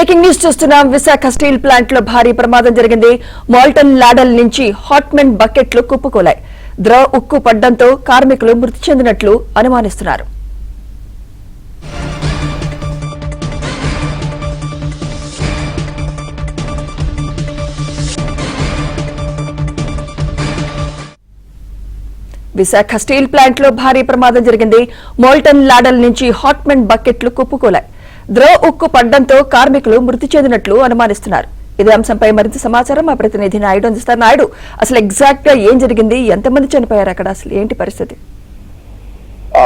Breaking news చూస్తున్నాం. Visakha steel plant లో భారీ ప్రమాదం జరిగింది. మోల్టన్ లాడల్ నుంచి హాట్మెన్ బకెట్లు కుప్పకూలాయి. ద్రవ ఉక్కు పడ్డంతో కార్మికులు మృతి చెందినట్లు అనుమానిస్తున్నారు. విశాఖ స్టీల్ ప్లాంట్ లో భారీ ప్రమాదం జరిగింది. మోల్టన్ లాడల్ నుంచి హాట్మెన్ బకెట్లు కుప్పకూలాయి. ద్రవ ఉక్కు పడ్డంతో కార్మికులు మృతి చెందినట్లు అనుమానిస్తున్నారు. ఇదే అంశంపై మరింత సమాచారం మా ప్రతినిధి నాయుడు అందిస్తారు. నాయుడు, అసలు ఎగ్జాక్ట్ గా ఏం జరిగింది, ఎంతమంది చనిపోయారు, అక్కడ అసలు ఏంటి పరిస్థితి?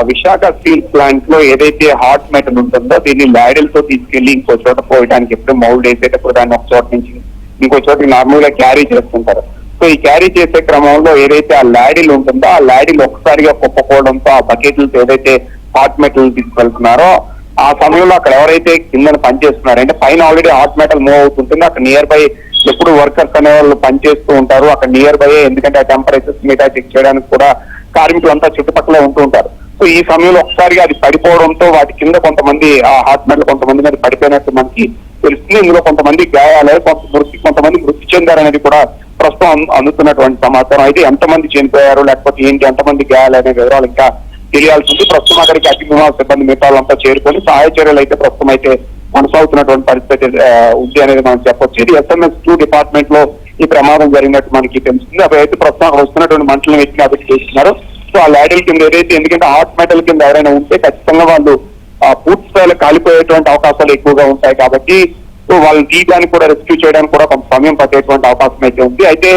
విశాఖ స్టీల్ ప్లాంట్ లో ఏదైతే హాట్ మెటల్ ఉంటుందో దీన్ని లాడల్ తో తీసుకెళ్లి ఇంకో చోట పోయడానికి ఎప్పుడు మౌల్డ్ వేసేటప్పుడు దాన్ని ఒక చోట నుంచి ఇంకో చోట నార్మల్ గా క్యారీ చేస్తుంటారు. సో ఈ క్యారీ చేసే క్రమంలో ఏదైతే ఆ లాడిల్ ఉంటుందో ఆ లాడిల్ ఒక్కసారిగా కుప్పపోవడంతో ఆ బకెట్లతో ఏదైతే హాట్ మెటల్ తీసుకెళ్తున్నారో ఆ సమయంలో అక్కడ ఎవరైతే కింద పనిచేస్తున్నారో అంటే పైన ఆల్రెడీ హాట్ మెటల్ మూవ్ అవుతుంటుంది. అక్కడ నియర్ బై ఎప్పుడు వర్కర్స్ అనే వాళ్ళు పనిచేస్తూ ఉంటారు. అక్కడ నియర్ బై ఎందుకంటే ఆ టెంపరేచర్స్ మీద చెక్ చేయడానికి కూడా కార్మికులు అంతా చుట్టుపక్కల ఉంటూ ఉంటారు. సో ఈ సమయంలో ఒకసారిగా అది పడిపోవడంతో వాటి కింద కొంతమంది ఆ హాట్ మెటల్ కొంతమంది మీద పడిపోయినట్టు మనకి తెలుస్తుంది. ఇందులో కొంతమంది గాయాలే, కొంతమంది మృతి చెందారనేది కూడా ప్రస్తుతం అందుతున్నటువంటి సమాచారం. అయితే ఎంతమంది చనిపోయారు లేకపోతే ఏంటి, ఎంతమంది గాయాలు అనే వివరాలు ఇంకా తెలియాల్సి ఉంది. ప్రస్తుతం అక్కడికి అగ్నిమాపక సిబ్బంది మిగతాలంతా చేరుకొని సహాయ చర్యలు అయితే ప్రస్తుతం అయితే కొనసాగుతున్నటువంటి పరిస్థితి ఉంది అనేది మనం చెప్పొచ్చు. ఇది SMS2 డిపార్ట్మెంట్ లో ఈ ప్రమాదం జరిగినట్టు మనకి తెలుస్తుంది. అవి అయితే ప్రస్తుతం వస్తున్నటువంటి మంటలను వ్యక్తిని అభివృద్ధి చేస్తున్నారు. సో ఆ లాడల్ కింద ఏదైతే ఎందుకంటే హాట్ మెటల్ కింద ఎవరైనా ఉంటే ఖచ్చితంగా వాళ్ళు పూర్తి స్థాయిలో కాలిపోయేటువంటి అవకాశాలు ఎక్కువగా ఉంటాయి. కాబట్టి సో వాళ్ళని తీయడానికి కూడా రెస్క్యూ చేయడానికి కూడా కొంత సమయం పట్టేటువంటి అవకాశం అయితే ఉంది. అయితే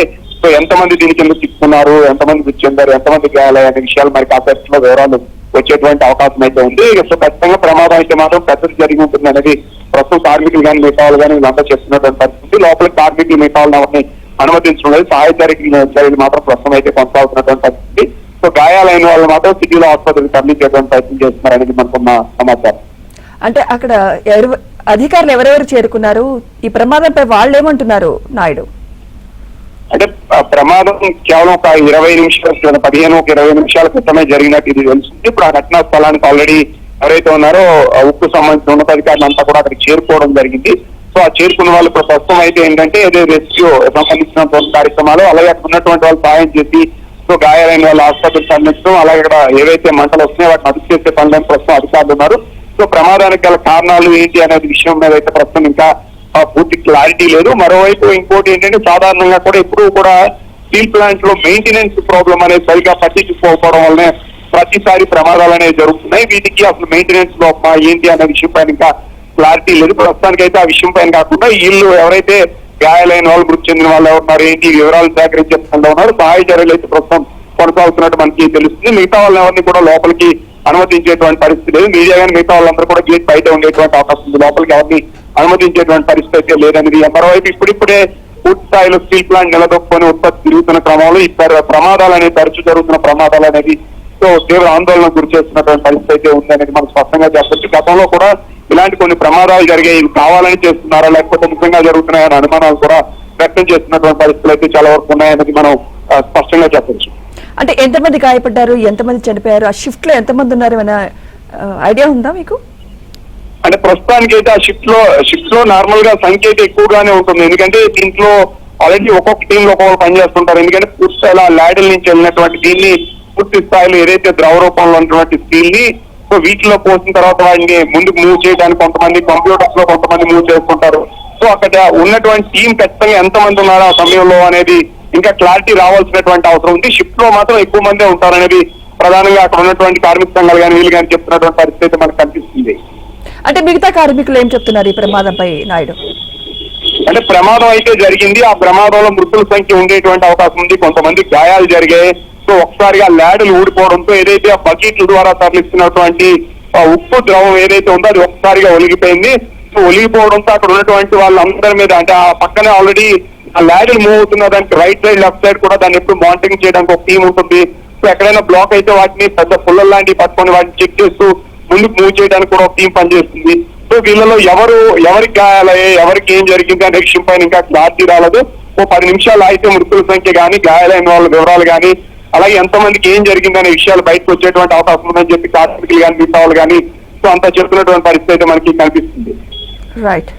సో ఎంతమంది దీని కింద చిక్కున్నారు, ఎంతమంది మృతి చెందారు, ఎంతమంది గాయాలనే విషయాలు మరి కాసేపట్లో వివరాలు వచ్చేటువంటి అవకాశం అయితే ఉంది. సో ఖచ్చితంగా ప్రమాదం అయితే మాత్రం పెద్దది జరిగి ఉంటుంది అనేది ప్రస్తుతం కార్మికులు కానీ మిగతా వాళ్ళు కానీ వీళ్ళంతా చెప్తున్నటువంటి పరిస్థితి. లోపలికి కార్మికులు మిగతా వాళ్ళని అనుమతించడం లేదు. సహాయ చర్యలు మాత్రం ప్రస్తుతం అయితే కొనసాగుతున్నటువంటి పరిస్థితి. సో గాయాలైన వాళ్ళు మాత్రం సిటీలో ఆసుపత్రికి తరలించేటువంటి ప్రయత్నం చేస్తున్నారు అనేది మనకున్న సమాచారం. అంటే అక్కడ అధికారులు ఎవరెవరు చేరుకున్నారు, ఈ ప్రమాదంపై వాళ్ళు ఏమంటున్నారు నాయుడు? అంటే ప్రమాదం కేవలం ఒక 20 నిమిషాల 15-20 నిమిషాల క్రితమే జరిగినట్టు ఇది తెలుస్తుంది. ఇప్పుడు ఆ ఘటనా స్థలానికి ఆల్రెడీ ఎవరైతే ఉన్నారో ఉక్కు సంబంధించిన ఉన్నతాధికారులు అంతా కూడా అక్కడికి చేరుకోవడం జరిగింది. సో ఆ చేరుకున్న వాళ్ళు ఇప్పుడు ప్రస్తుతం అయితే ఏంటంటే ఏదో రెస్క్యూ సంబంధించినటువంటి కార్యక్రమాలు, అలాగే అక్కడ ఉన్నటువంటి వాళ్ళు సాయం చేసి సో గాయాలైన వాళ్ళు ఆసుపత్రికి తరలించడం, అలాగే ఇక్కడ ఏవైతే మంటలు వస్తున్నాయో వాటిని అదుపు చేసే పనులను ప్రస్తుతం అధికారులు ఉన్నారు. సో ప్రమాదానికి గల కారణాలు ఏంటి అనేది విషయం మీద అయితే ప్రస్తుతం ఇంకా పూర్తి క్లారిటీ లేదు. మరోవైపు ఇంకోటి ఏంటంటే సాధారణంగా కూడా ఎప్పుడూ కూడా స్టీల్ ప్లాంట్ లో మెయింటెనెన్స్ ప్రాబ్లం అనేది సరిగా పట్టించుకోకపోవడం వల్లనే ప్రతిసారి ప్రమాదాలు అనేవి జరుగుతున్నాయి. వీటికి అసలు మెయింటెనెన్స్ లోపమా ఏంటి అనే విషయం పైన ఇంకా క్లారిటీ లేదు. ప్రస్తుతానికి అయితే ఆ విషయం పైన కాకుండా వీళ్ళు ఎవరైతే గాయాలైన వాళ్ళు మృతి చెందిన వాళ్ళు ఎవరున్నారు ఏంటి వివరాలు సేకరించేకుండా ఉన్నారు. సహాయ చర్యలు అయితే ప్రస్తుతం కొనసాగుతున్నట్టు మనకి తెలుస్తుంది. మిగతా వాళ్ళని ఎవరిని కూడా లోపలికి అనుమతించేటువంటి పరిస్థితి లేదు. మీడియా కానీ మిగతా వాళ్ళందరూ కూడా గేట్ బయట ఉండేటువంటి అవకాశం ఉంది. లోపలికి ఎవరిని అనుమతించేటువంటి పరిస్థితి అయితే లేదనేది. మరోవైపు ఇప్పుడిప్పుడే పూర్తి స్థాయిలో స్టీల్ ప్లాంట్ నిలదొక్కుని ఉత్పత్తి తిరుగుతున్న క్రమంలో ఈ ప్రమాదాలు అనేది తరచూ జరుగుతున్న ప్రమాదాలు అనేది సో తీవ్ర ఆందోళనకు గురి చేస్తున్నటువంటి పరిస్థితి అయితే ఉందనేది మనం స్పష్టంగా చెప్పొచ్చు. గతంలో కూడా ఇలాంటి కొన్ని ప్రమాదాలు జరిగాయి. ఇవి కావాలని చేస్తున్నారా లేకపోతే నిజంగా జరుగుతున్నాయనే అనుమానాలు కూడా వ్యక్తం చేస్తున్నటువంటి పరిస్థితులు అయితే చాలా వరకు ఉన్నాయనేది మనం స్పష్టంగా చెప్పొచ్చు. అంటే ఎంతమంది గాయపడ్డారు, ఎంతమంది చనిపోయారు, ఆ షిఫ్ట్ లో ఎంతమంది ఉన్నారు అనే ఐడియా ఉందా మీకు? అంటే ప్రస్తుతానికి అయితే ఆ షిఫ్ట్ లో నార్మల్ గా సంఖ్య అయితే ఎక్కువగానే ఉంటుంది. ఎందుకంటే దీంట్లో ఆల్రెడీ ఒక్కొక్క టీమ్ లో ఒక్కొక్క పని చేస్తుంటారు. ఎందుకంటే పూర్తి స్థాయిలో లాడల్ నుంచి వెళ్ళినటువంటి దీన్ని పూర్తి స్థాయిలో ఏదైతే ద్రవ రూపంలో ఉన్నటువంటి స్టీల్ ని సో వీటిలో పోసిన తర్వాత వాటిని ముందుకు మూవ్ చేయడానికి కొంతమంది కంప్యూటర్స్ లో కొంతమంది మూవ్ చేస్తుంటారు. సో అక్కడ ఉన్నటువంటి టీం ఖచ్చితంగా ఎంతమంది ఉన్నారో ఆ సమయంలో అనేది ఇంకా క్లారిటీ రావాల్సినటువంటి అవసరం ఉంది. షిఫ్ట్ లో మాత్రం ఎక్కువ మందే ఉంటారనేది ప్రధానంగా అక్కడ ఉన్నటువంటి కార్మిక సంఘాలు కానీ వీళ్ళు కానీ చెప్తున్నటువంటి పరిస్థితి మనకు కనిపిస్తుంది. అంటే మిగతా కార్మికులు ఏం చెప్తున్నారు ఈ ప్రమాదంపై నాయుడు? అంటే ప్రమాదం అయితే జరిగింది. ఆ ప్రమాదంలో మృతుల సంఖ్య ఉండేటువంటి అవకాశం ఉంది. కొంతమంది గాయాలు జరిగాయి. సో ఒకసారిగా లాడలు ఊడిపోవడంతో ఏదైతే ఆ బకెట్ల ద్వారా తరలిస్తున్నటువంటి ఉప్పు ద్రవం ఏదైతే ఉందో అది ఒకసారిగా ఒలిగిపోయింది. సో ఒలిగిపోవడంతో అక్కడ ఉన్నటువంటి వాళ్ళందరి మీద అంటే ఆ పక్కనే ఆల్రెడీ ఆ లాడల్ మూవ్ అవుతున్న దానికి రైట్ సైడ్ లెఫ్ట్ సైడ్ కూడా దాన్ని ఎప్పుడు మానిటరింగ్ చేయడానికి ఒక టీం ఉంటుంది. సో ఎక్కడైనా బ్లాక్ అయితే వాటిని పెద్ద పుల్లలు లాంటివి పట్టుకొని వాటిని చెక్ చేస్తూ ముందుకు మూవ్ చేయడానికి కూడా ఒక టీం పనిచేస్తుంది. సో వీళ్ళలో ఎవరికి గాయాలయ్యాయి, ఎవరికి ఏం జరిగింది అనే విషయం పైన ఇంకా క్లారిటీ రాలేదు. ఓ 10 నిమిషాలు అయితే మృతుల సంఖ్య కానీ గాయాలైన వాళ్ళ వివరాలు కానీ అలాగే ఎంతమందికి ఏం జరిగిందనే విషయాలు బయటకు వచ్చేటువంటి అవకాశం ఉందని చెప్పి కార్మికులు కానీ మిగతా వాళ్ళు కానీ సో అంతా చెప్తున్నటువంటి పరిస్థితి అయితే మనకి కనిపిస్తుంది. రైట్.